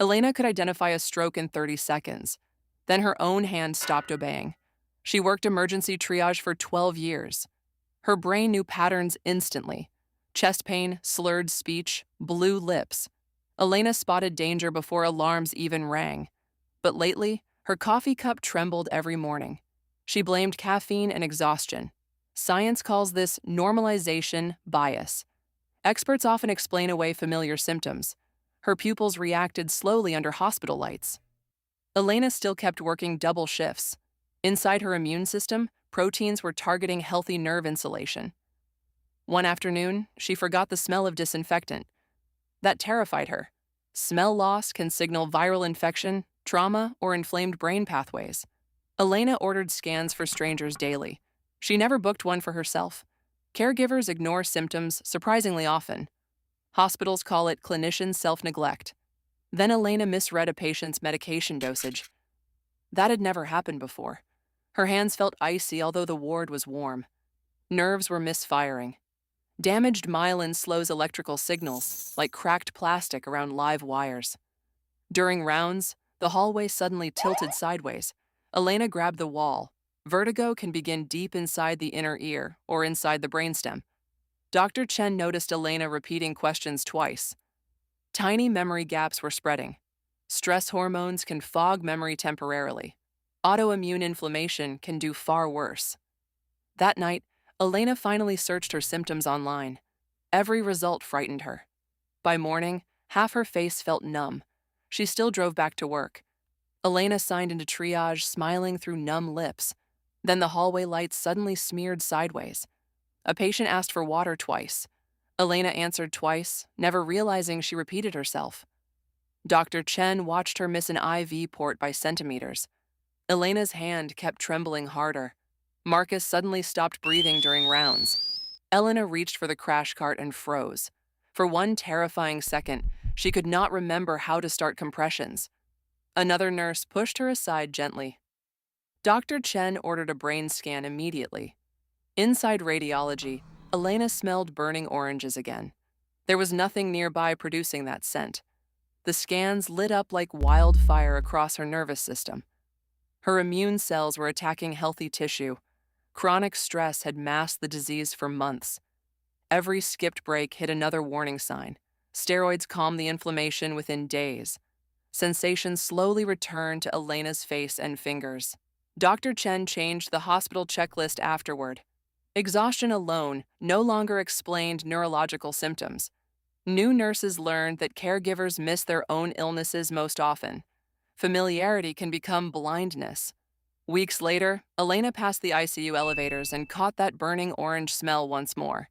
Elena could identify a stroke in 30 seconds. Then her own hand stopped obeying. She worked emergency triage for 12 years. Her brain knew patterns instantly: chest pain, slurred speech, blue lips. Elena spotted danger before alarms even rang. But lately, her coffee cup trembled every morning. She blamed caffeine and exhaustion. Science calls this normalization bias. Experts often explain away familiar symptoms. Her pupils reacted slowly under hospital lights. Elena still kept working double shifts. Inside her immune system, proteins were targeting healthy nerve insulation. One afternoon, she forgot the smell of disinfectant. That terrified her. Smell loss can signal viral infection, trauma, or inflamed brain pathways. Elena ordered scans for strangers daily. She never booked one for herself. Caregivers ignore symptoms surprisingly often. Hospitals call it clinician self-neglect. Then Elena misread a patient's medication dosage. That had never happened before. Her hands felt icy although the ward was warm. Nerves were misfiring. Damaged myelin slows electrical signals, like cracked plastic around live wires. During rounds, the hallway suddenly tilted sideways. Elena grabbed the wall. Vertigo can begin deep inside the inner ear or inside the brainstem. Dr. Chen noticed Elena repeating questions twice. Tiny memory gaps were spreading. Stress hormones can fog memory temporarily. Autoimmune inflammation can do far worse. That night, Elena finally searched her symptoms online. Every result frightened her. By morning, half her face felt numb. She still drove back to work. Elena signed into triage, smiling through numb lips. Then the hallway lights suddenly smeared sideways. A patient asked for water twice. Elena answered twice, never realizing she repeated herself. Dr. Chen watched her miss an IV port by centimeters. Elena's hand kept trembling harder. Marcus suddenly stopped breathing during rounds. Elena reached for the crash cart and froze. For one terrifying second, she could not remember how to start compressions. Another nurse pushed her aside gently. Dr. Chen ordered a brain scan immediately. Inside radiology, Elena smelled burning oranges again. There was nothing nearby producing that scent. The scans lit up like wildfire across her nervous system. Her immune cells were attacking healthy tissue. Chronic stress had masked the disease for months. Every skipped break hit another warning sign. Steroids calmed the inflammation within days. Sensation slowly returned to Elena's face and fingers. Dr. Chen changed the hospital checklist afterward. Exhaustion alone no longer explained neurological symptoms. New nurses learned that caregivers miss their own illnesses most often. Familiarity can become blindness. Weeks later, Elena passed the ICU elevators and caught that burning orange smell once more.